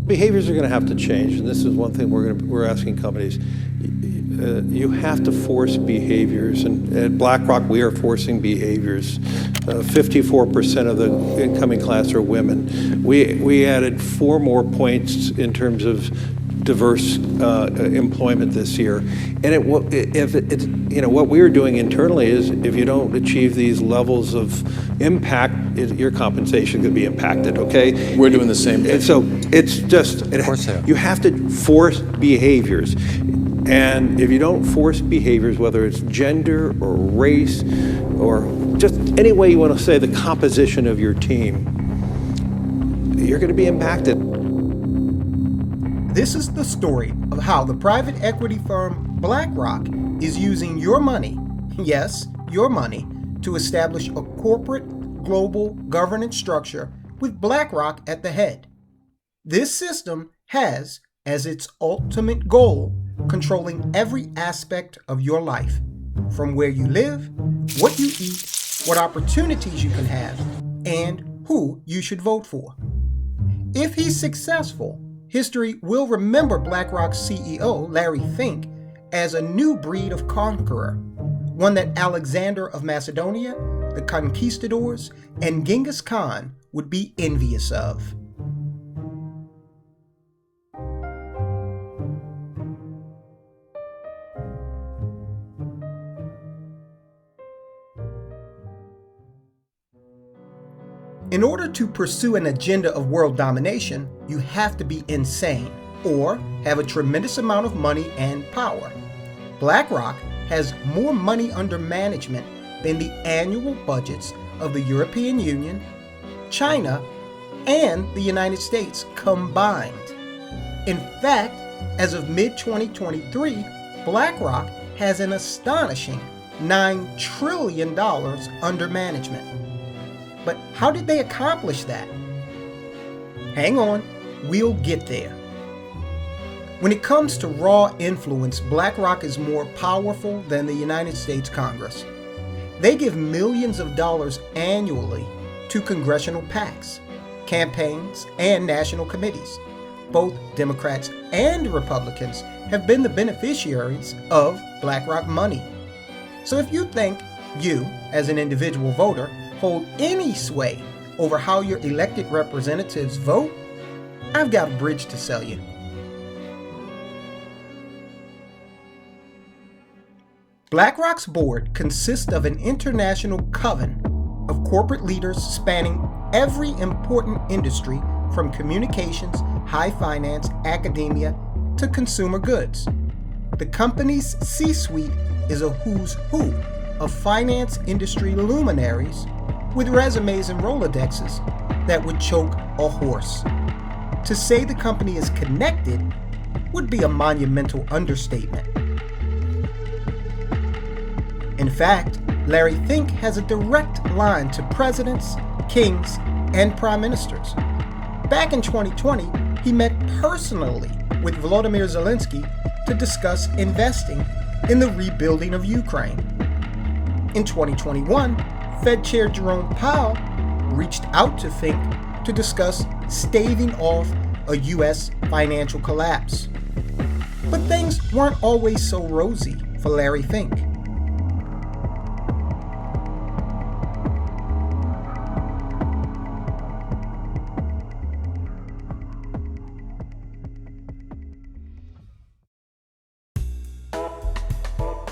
Behaviors are going to have to change, and this is one thing we're asking companies. You have to force behaviors, and at BlackRock we are forcing behaviors. 54% of the incoming class are women. We added 4 more points in terms of diverse employment this year, and what we are doing internally is if you don't achieve these levels of impact, your compensation could be impacted. Okay, we're doing the same thing. And so it's just you have to force behaviors, and if you don't force behaviors, whether it's gender or race or just any way you want to say the composition of your team, you're going to be impacted. This is the story of how the private equity firm BlackRock is using your money, yes, your money, to establish a corporate global governance structure with BlackRock at the head. This system has as its ultimate goal controlling every aspect of your life, from where you live, what you eat, what opportunities you can have, and who you should vote for. If he's successful, history will remember BlackRock's CEO, Larry Fink, as a new breed of conqueror, one that Alexander of Macedonia, the conquistadors, and Genghis Khan would be envious of. In order to pursue an agenda of world domination, you have to be insane or have a tremendous amount of money and power. BlackRock has more money under management than the annual budgets of the European Union, China, and the United States combined. In fact, as of mid-2023, BlackRock has an astonishing $9 trillion under management. But how did they accomplish that? Hang on, we'll get there. When it comes to raw influence, BlackRock is more powerful than the United States Congress. They give millions of dollars annually to congressional PACs, campaigns, and national committees. Both Democrats and Republicans have been the beneficiaries of BlackRock money. So if you think you, as an individual voter, hold any sway over how your elected representatives vote, I've got a bridge to sell you. BlackRock's board consists of an international coven of corporate leaders spanning every important industry from communications, high finance, academia, to consumer goods. The company's C-suite is a who's who of finance industry luminaries with resumes and Rolodexes that would choke a horse. To say the company is connected would be a monumental understatement. In fact, Larry Fink has a direct line to presidents, kings, and prime ministers. Back in 2020, he met personally with Volodymyr Zelensky to discuss investing in the rebuilding of Ukraine. In 2021, Fed Chair Jerome Powell reached out to Fink to discuss staving off a U.S. financial collapse. But things weren't always so rosy for Larry Fink.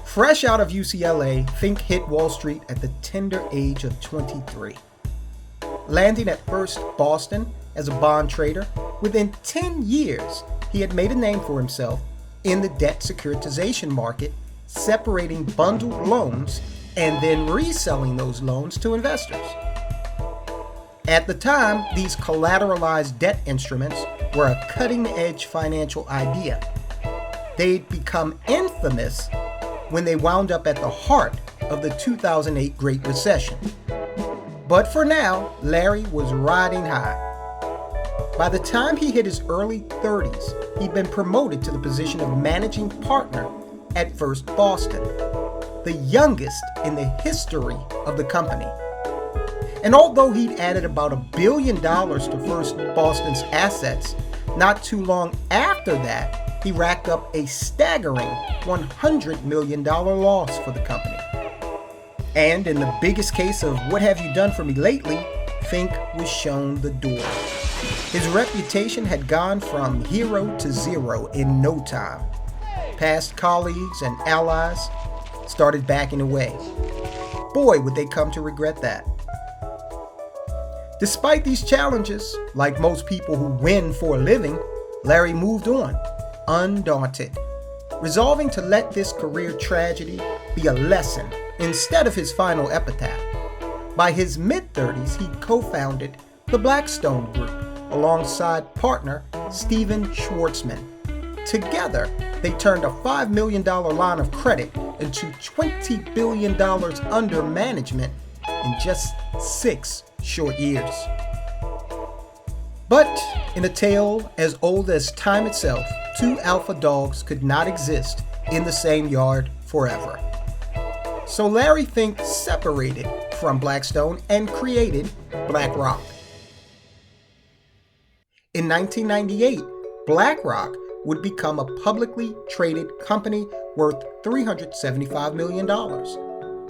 Fresh out of UCLA, Fink hit Wall Street at the tender age of 23. Landing at first Boston as a bond trader, within 10 years, he had made a name for himself in the debt securitization market, separating bundled loans and then reselling those loans to investors. At the time, these collateralized debt instruments were a cutting-edge financial idea. They'd become infamous when they wound up at the heart of the 2008 Great Recession. But for now, Larry was riding high. By the time he hit his early 30s, he'd been promoted to the position of managing partner at First Boston, the youngest in the history of the company. And although he'd added about $1 billion to First Boston's assets Not too long after that, he racked up a staggering $100 million loss for the company. And in the biggest case of what have you done for me lately, Fink was shown the door. His reputation had gone from hero to zero in no time. Past colleagues and allies started backing away. Boy, would they come to regret that. Despite these challenges, like most people who win for a living, Larry moved on, undaunted, resolving to let this career tragedy be a lesson instead of his final epitaph. By his mid-30s, he co-founded the Blackstone Group alongside partner Steven Schwartzman. Together, they turned a $5 million line of credit into $20 billion under management in just 6 short years. But in a tale as old as time itself, two alpha dogs could not exist in the same yard forever. So Larry Fink separated from Blackstone and created BlackRock. In 1998, BlackRock would become a publicly traded company worth $375 million.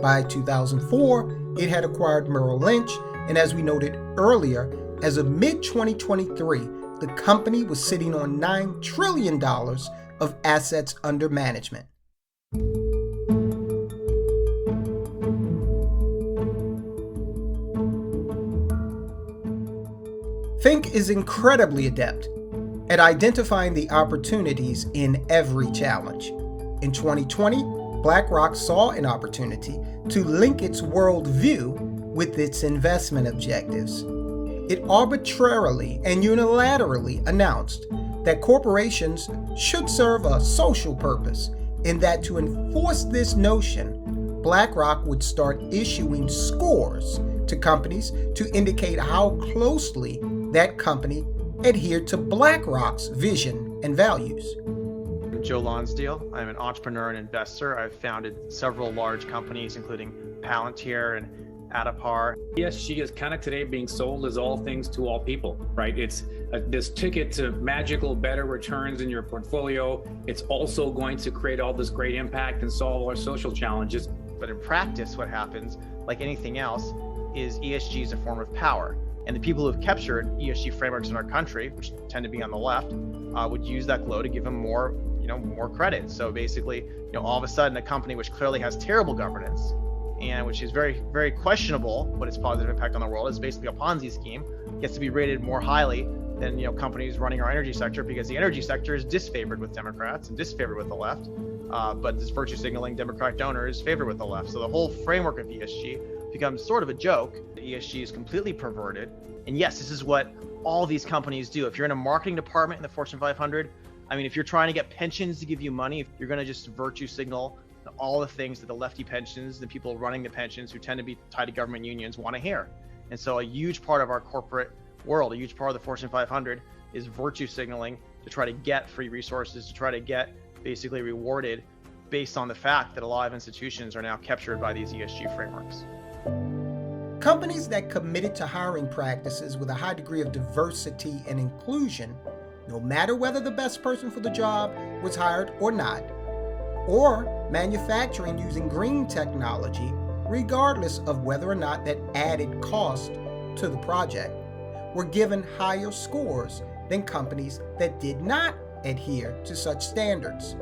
By 2004, it had acquired Merrill Lynch, and as we noted earlier, as of mid-2023, the company was sitting on $9 trillion of assets under management. Fink is incredibly adept at identifying the opportunities in every challenge. In 2020, BlackRock saw an opportunity to link its worldview with its investment objectives. It arbitrarily and unilaterally announced that corporations should serve a social purpose, and that to enforce this notion, BlackRock would start issuing scores to companies to indicate how closely that company adhered to BlackRock's vision and values. Joe Lonsdale. I'm an entrepreneur and investor. I've founded several large companies, including Palantir and Adapar. ESG is kind of today being sold as all things to all people, right? It's this ticket to magical, better returns in your portfolio. It's also going to create all this great impact and solve our social challenges. But in practice, what happens, like anything else, is ESG is a form of power. And the people who have captured ESG frameworks in our country, which tend to be on the left, would use that glow to give them more credit. So basically, all of a sudden, a company which clearly has terrible governance and which is very, very questionable, but its positive impact on the world is basically a Ponzi scheme, gets to be rated more highly than companies running our energy sector, because the energy sector is disfavored with Democrats and disfavored with the left. But this virtue signaling Democratic donor is favored with the left. So the whole framework of ESG becomes sort of a joke. ESG is completely perverted. And yes, this is what all these companies do. If you're in a marketing department in the Fortune 500, if you're trying to get pensions to give you money, you're going to just virtue signal all the things that the lefty pensions, the people running the pensions who tend to be tied to government unions want to hear. And so a huge part of our corporate world, a huge part of the Fortune 500 is virtue signaling to try to get free resources, to try to get basically rewarded based on the fact that a lot of institutions are now captured by these ESG frameworks. Companies that committed to hiring practices with a high degree of diversity and inclusion, no matter whether the best person for the job was hired or not, or manufacturing using green technology, regardless of whether or not that added cost to the project, were given higher scores than companies that did not adhere to such standards.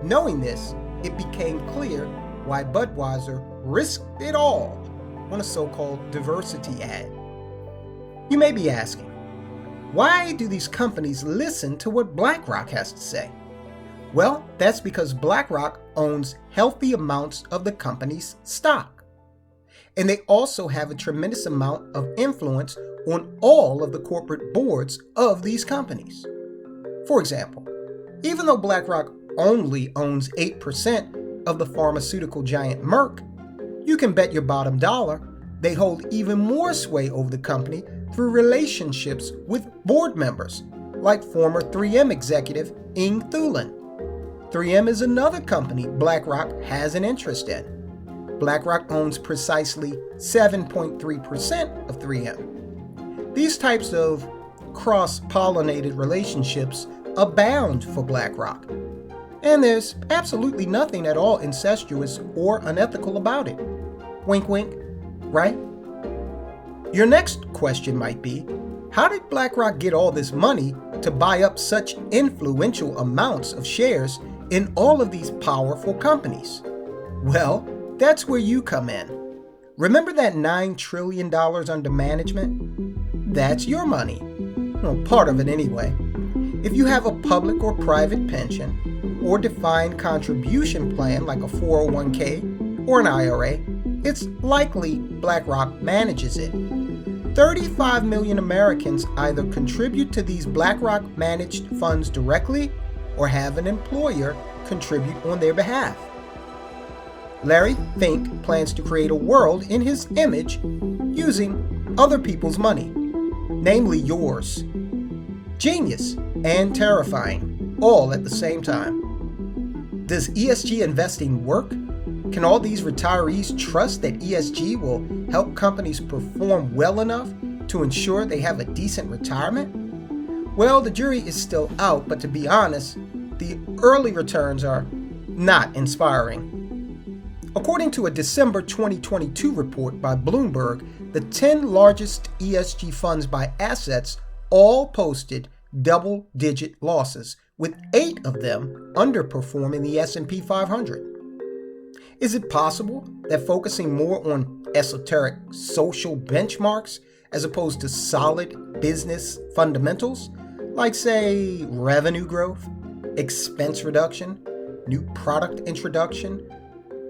Knowing this, it became clear why Budweiser risked it all on a so-called diversity ad. You may be asking, why do these companies listen to what BlackRock has to say? Well, that's because BlackRock owns healthy amounts of the company's stock. And they also have a tremendous amount of influence on all of the corporate boards of these companies. For example, even though BlackRock only owns 8% of the pharmaceutical giant Merck, you can bet your bottom dollar they hold even more sway over the company through relationships with board members, like former 3M executive Ing Thulin. 3M is another company BlackRock has an interest in. BlackRock owns precisely 7.3% of 3M. These types of cross-pollinated relationships abound for BlackRock. And there's absolutely nothing at all incestuous or unethical about it. Wink, wink, right? Your next question might be, how did BlackRock get all this money to buy up such influential amounts of shares in all of these powerful companies? Well, that's where you come in. Remember that $9 trillion under management? That's your money. Well, part of it anyway. If you have a public or private pension or defined contribution plan like a 401k or an IRA, it's likely BlackRock manages it. 35 million Americans either contribute to these BlackRock managed funds directly or have an employer contribute on their behalf. Larry Fink plans to create a world in his image using other people's money, namely yours. Genius and terrifying, all at the same time. Does ESG investing work? Can all these retirees trust that ESG will help companies perform well enough to ensure they have a decent retirement? Well, the jury is still out, but to be honest, the early returns are not inspiring. According to a December 2022 report by Bloomberg, the 10 largest ESG funds by assets all posted double-digit losses, with 8 of them underperforming the S&P 500. Is it possible that focusing more on esoteric social benchmarks as opposed to solid business fundamentals, like, say, revenue growth, expense reduction, new product introduction,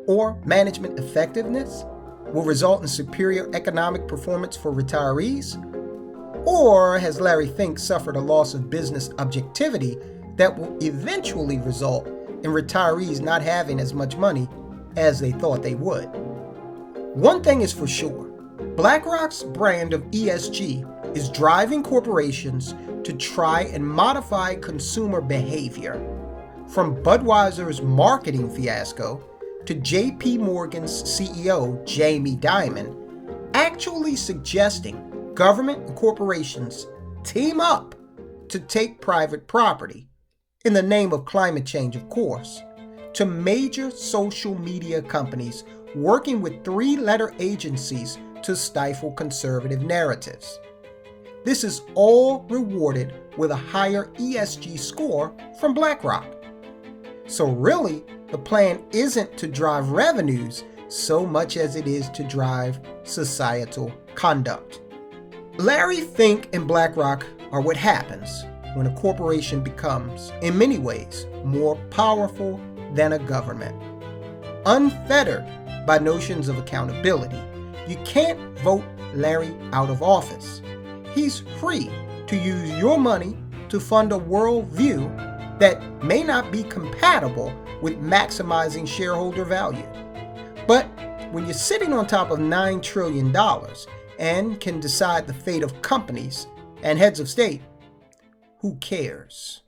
or management effectiveness, will result in superior economic performance for retirees? Or has Larry Fink suffered a loss of business objectivity that will eventually result in retirees not having as much money as they thought they would? One thing is for sure, BlackRock's brand of ESG is driving corporations to try and modify consumer behavior. From Budweiser's marketing fiasco to JP Morgan's CEO, Jamie Dimon, actually suggesting government and corporations team up to take private property, in the name of climate change, of course, to major social media companies working with 3-letter agencies to stifle conservative narratives. This is all rewarded with a higher ESG score from BlackRock. So really, the plan isn't to drive revenues so much as it is to drive societal conduct. Larry Fink and BlackRock are what happens when a corporation becomes, in many ways, more powerful than a government. Unfettered by notions of accountability, you can't vote Larry out of office. He's free to use your money to fund a worldview that may not be compatible with maximizing shareholder value. But when you're sitting on top of $9 trillion and can decide the fate of companies and heads of state, who cares?